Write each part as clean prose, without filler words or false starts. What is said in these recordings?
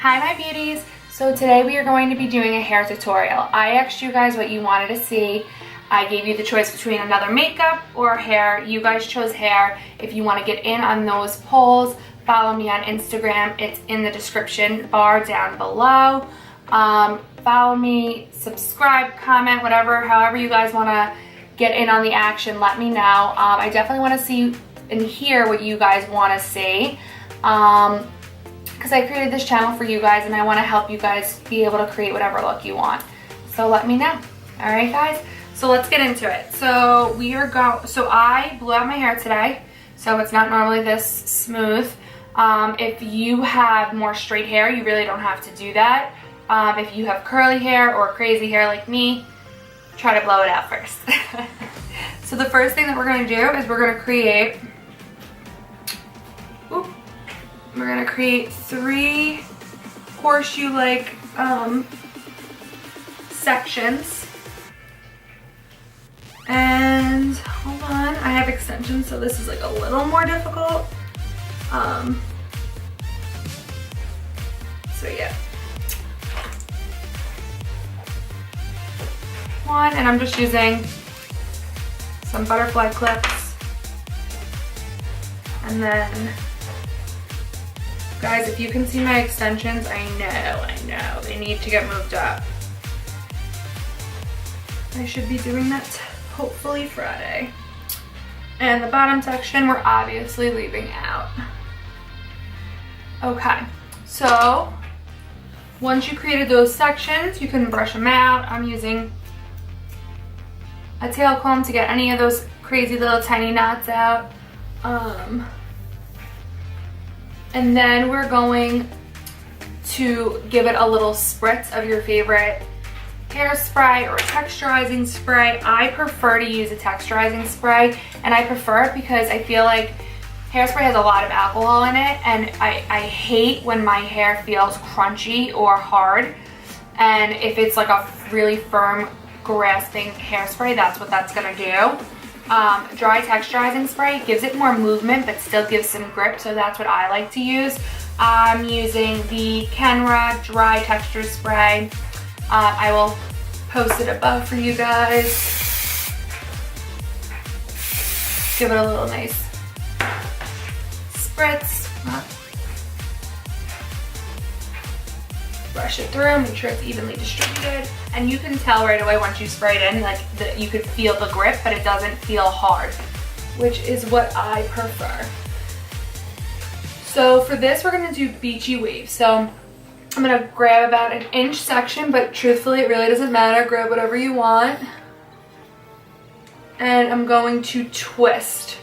Hi my beauties! So today we are going to be doing a hair tutorial. I asked you guys what you wanted to see. I gave you the choice between another makeup or hair. You guys chose hair. If you want to get in on those polls, follow me on Instagram. It's in the description bar down below. Follow me, subscribe, comment, whatever, however you guys want to get in on the action, let me know. I definitely want to see and hear what you guys want to see. Because I created this channel for you guys and I want to help you guys be able to create whatever look you want. So let me know. Alright guys, so let's get into it. So I blew out my hair today, so it's not normally this smooth. If you have more straight hair, you really don't have to do that. If you have curly hair or crazy hair like me, try to blow it out first. So the first thing that we're going to do is we're going to create 3 horseshoe-like sections. And hold on, I have extensions, so this is like a little more difficult. So yeah. One, and I'm just using some butterfly clips. And then, guys, if you can see my extensions, I know, they need to get moved up. I should be doing that hopefully Friday. And the bottom section we're obviously leaving out. Okay, so once you created those sections, you can brush them out. I'm using a tail comb to get any of those crazy little tiny knots out. And then we're going to give it a little spritz of your favorite hairspray or texturizing spray. I prefer to use a texturizing spray, and I prefer it because I feel like hairspray has a lot of alcohol in it, and I hate when my hair feels crunchy or hard. And if it's like a really firm, grasping hairspray, that's what that's gonna do. Dry texturizing spray gives it more movement but still gives some grip, so that's what I like to use. I'm using the KENRA dry texture spray. I will post it above for you guys. Give it a little nice spritz. Brush it through, make sure it's evenly distributed. And you can tell right away once you spray it in, like you could feel the grip, but it doesn't feel hard, which is what I prefer. So for this, we're gonna do beachy waves. So I'm gonna grab about an inch section, but truthfully, it really doesn't matter. Grab whatever you want. And I'm going to twist.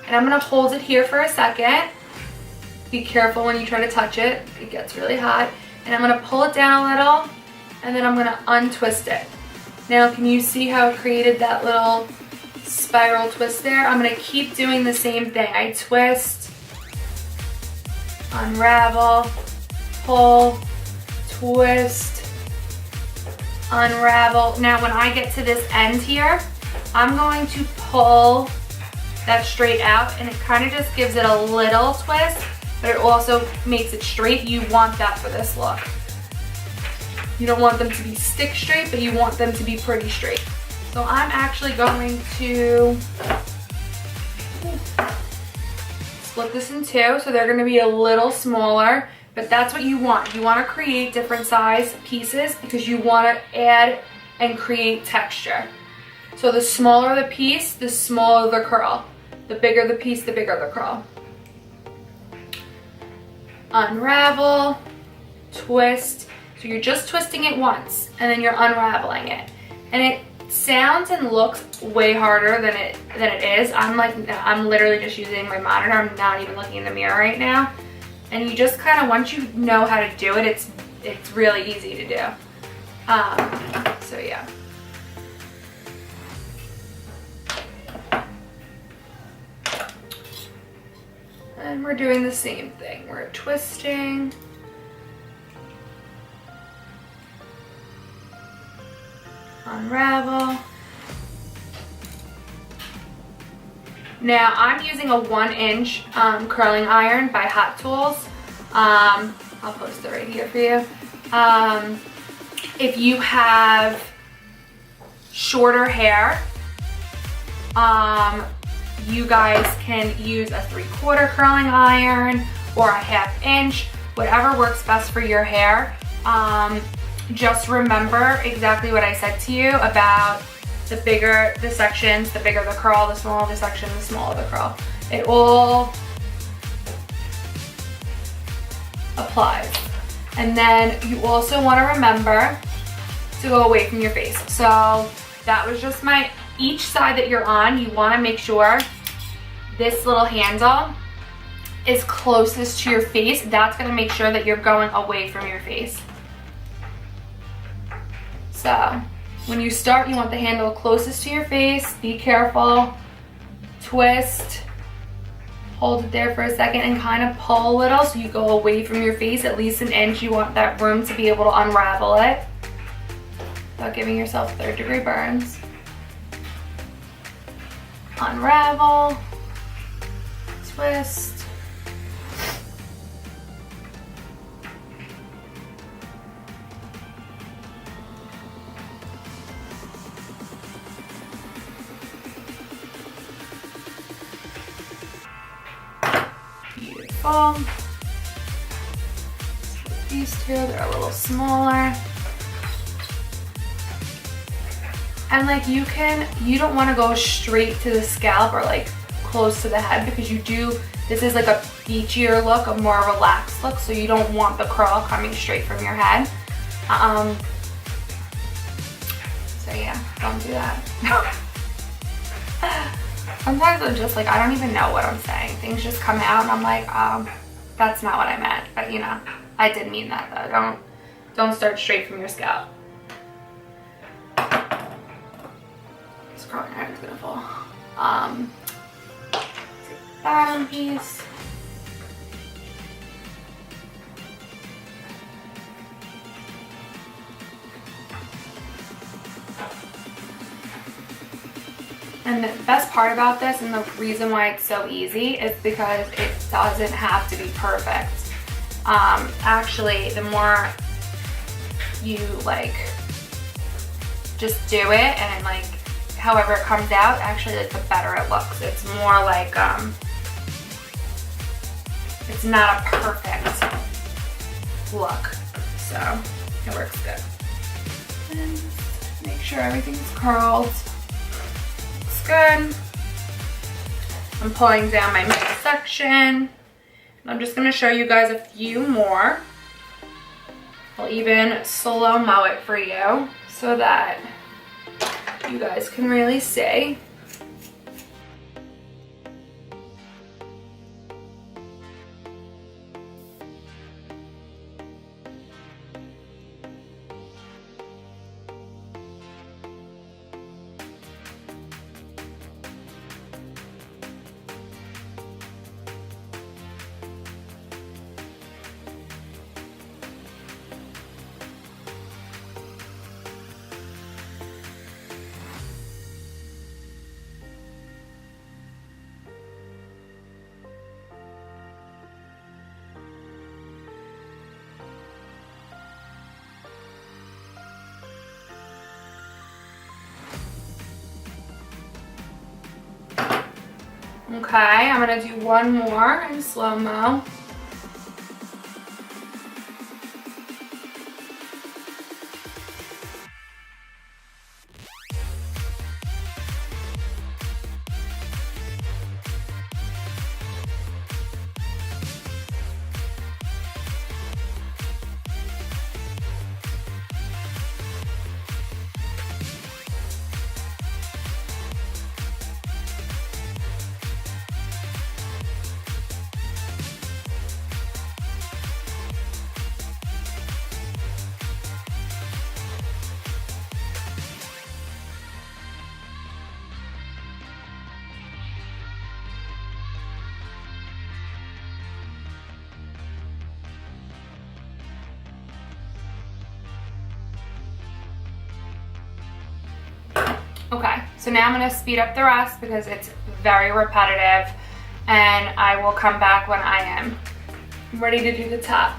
And I'm gonna hold it here for a second. Be careful when you try to touch it. It gets really hot. And I'm gonna pull it down a little, and then I'm gonna untwist it. Now, can you see how it created that little spiral twist there? I'm gonna keep doing the same thing. I twist, unravel, pull, twist, unravel. Now, when I get to this end here, I'm going to pull that straight out, and it kind of just gives it a little twist, but it also makes it straight. You want that for this look. You don't want them to be stick straight, but you want them to be pretty straight. So I'm actually going to split this in two, so they're gonna be a little smaller, but that's what you want. You wanna create different size pieces because you wanna add and create texture. So the smaller the piece, the smaller the curl. The bigger the piece, the bigger the curl. Unravel, twist. So you're just twisting it once and then you're unraveling it. And it sounds and looks way harder than it is. I'm literally just using my monitor. I'm not even looking in the mirror right now. And you just kind of, once you know how to do it, it's really easy to do. So yeah. And we're doing the same thing. We're twisting. Unravel. Now I'm using a 1-inch curling iron by Hot Tools. I'll post it right here for you. If you have shorter hair, you guys can use a 3/4 curling iron or a 1/2 inch, whatever works best for your hair. Just remember exactly what I said to you about the bigger the sections, the bigger the curl, the smaller the section, the smaller the curl. It all applies. And then you also want to remember to go away from your face. So that was just each side that you're on, you want to make sure this little handle is closest to your face. That's going to make sure that you're going away from your face. So when you start, you want the handle closest to your face. Be careful. Twist. Hold it there for a second and kind of pull a little so you go away from your face, at least 1 inch. You want that room to be able to unravel it without giving yourself 3rd-degree burns. Unravel. Twist. Beautiful. These two, they're a little smaller. And like you don't want to go straight to the scalp or like close to the head, because this is like a beachier look, a more relaxed look, so you don't want the curl coming straight from your head. So yeah, don't do that. Sometimes I'm just like, I don't even know what I'm saying. Things just come out and I'm like, that's not what I meant. But you know, I did mean that though. Don't start straight from your scalp. This curling iron is gonna fall. Bottom piece. And the best part about this, and the reason why it's so easy, is because it doesn't have to be perfect. Actually, the more you like just do it and like however it comes out, actually like the better it looks. It's more like it's not a perfect look, so it works good. And make sure everything's curled. Good. I'm pulling down my middle section. I'm just going to show you guys a few more. I'll even slow-mo it for you so that you guys can really see. Okay, I'm gonna do one more in slow-mo. Okay, so now I'm going to speed up the rest because it's very repetitive, and I will come back when I am ready to do the top.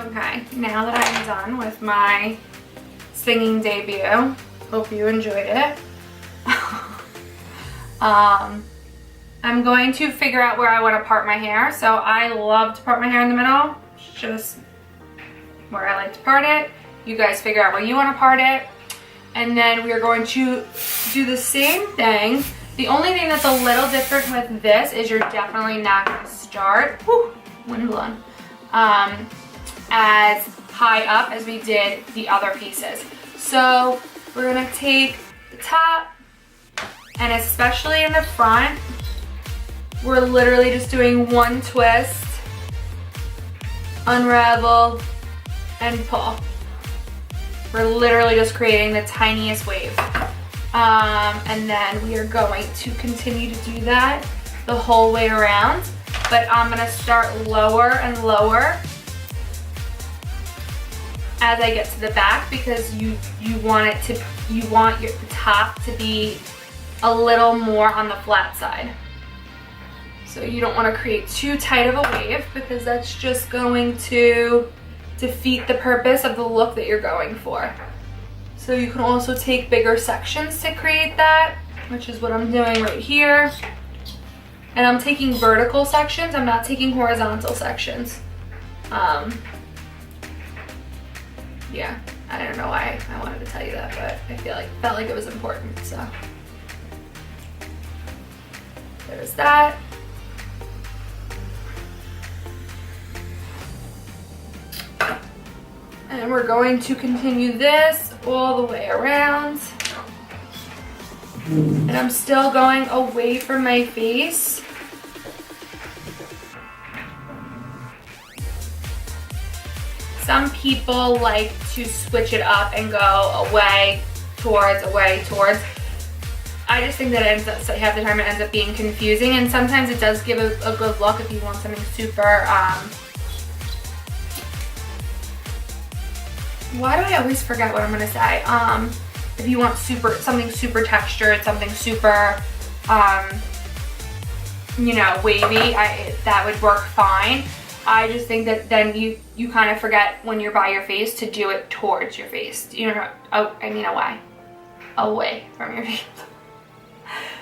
Okay, now that I'm done with my singing debut, hope you enjoyed it. I'm going to figure out where I want to part my hair. So I love to part my hair in the middle. It's just where I like to part it. You guys figure out where you want to part it. And then we are going to do the same thing. The only thing that's a little different with this is you're definitely not going to start, wind blown, as high up as we did the other pieces. So we're going to take the top, and especially in the front, we're literally just doing one twist, unravel, and pull. We're literally just creating the tiniest wave. And then we are going to continue to do that the whole way around. But I'm gonna start lower and lower as I get to the back, because you want your top to be a little more on the flat side. So you don't want to create too tight of a wave, because that's just going to defeat the purpose of the look that you're going for. So you can also take bigger sections to create that, which is what I'm doing right here. And I'm taking vertical sections, I'm not taking horizontal sections. Yeah, I don't know why I wanted to tell you that, but I felt like it was important, so. There's that. And we're going to continue this all the way around. And I'm still going away from my face. Some people like to switch it up and go away, towards. I just think that it ends up, so half the time it ends up being confusing, and sometimes it does give a good look if you want something super, why do I always forget what I'm gonna say? If you want something super textured, something super, you know, wavy, that would work fine. I just think that then you kind of forget when you're by your face to do it towards your face. You know, away from your face.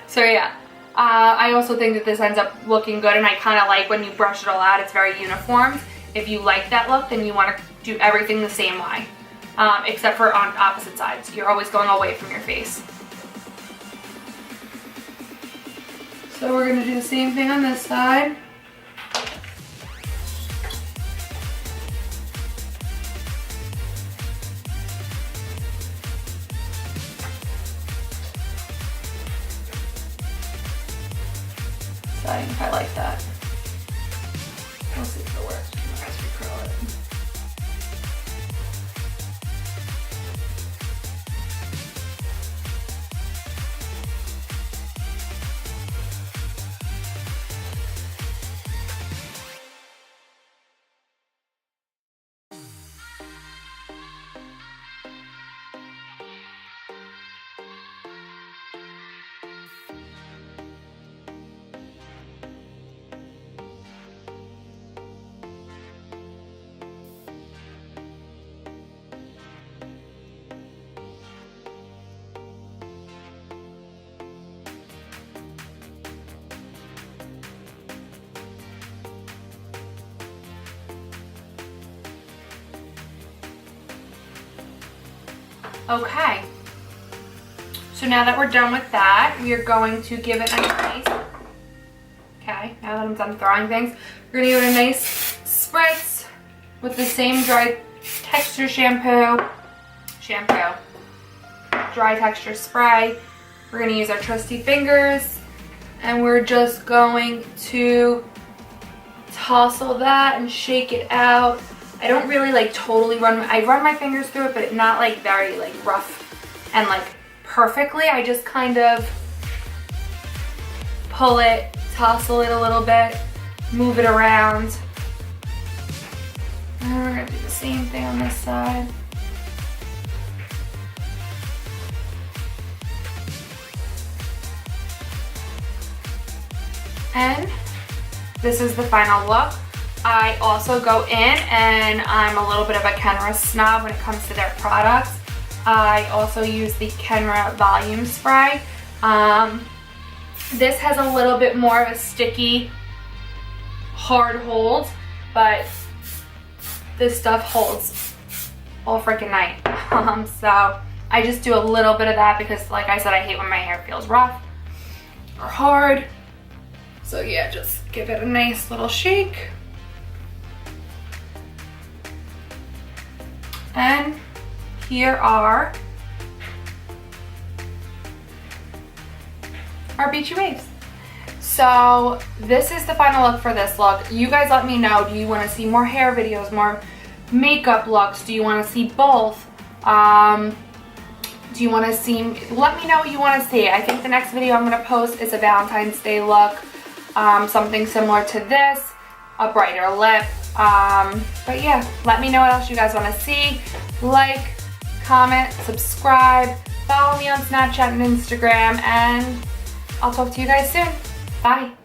So yeah, I also think that this ends up looking good, and I kind of like when you brush it all out, it's very uniform. If you like that look, then you want to do everything the same way. Except for on opposite sides. You're always going away from your face. So we're going to do the same thing on this side. So I think I like that. We'll see if it works. As we curl it. Okay, so now that we're done with that, we are going to give it a nice, okay, now that I'm done throwing things, we're gonna give it a nice spritz with the same dry texture dry texture spray. We're gonna use our trusty fingers, and we're just going to tousle that and shake it out. I don't really like totally I run my fingers through it, but not like very like rough and like perfectly. I just kind of pull it, tousle it a little bit, move it around. And we're gonna do the same thing on this side. And this is the final look. I also go in, and I'm a little bit of a KENRA snob when it comes to their products. I also use the KENRA volume spray. This has a little bit more of a sticky, hard hold, but this stuff holds all freaking night. So I just do a little bit of that because, like I said, I hate when my hair feels rough or hard. So yeah, just give it a nice little shake. And here are our beachy waves. So this is the final look for this look. You guys let me know, do you want to see more hair videos, more makeup looks? Do you want to see both? Do you want to see, let me know what you want to see. I think the next video I'm going to post is a Valentine's Day look, something similar to this, a brighter lip. But yeah, let me know what else you guys want to see. Like, comment, subscribe, follow me on Snapchat and Instagram, and I'll talk to you guys soon. Bye.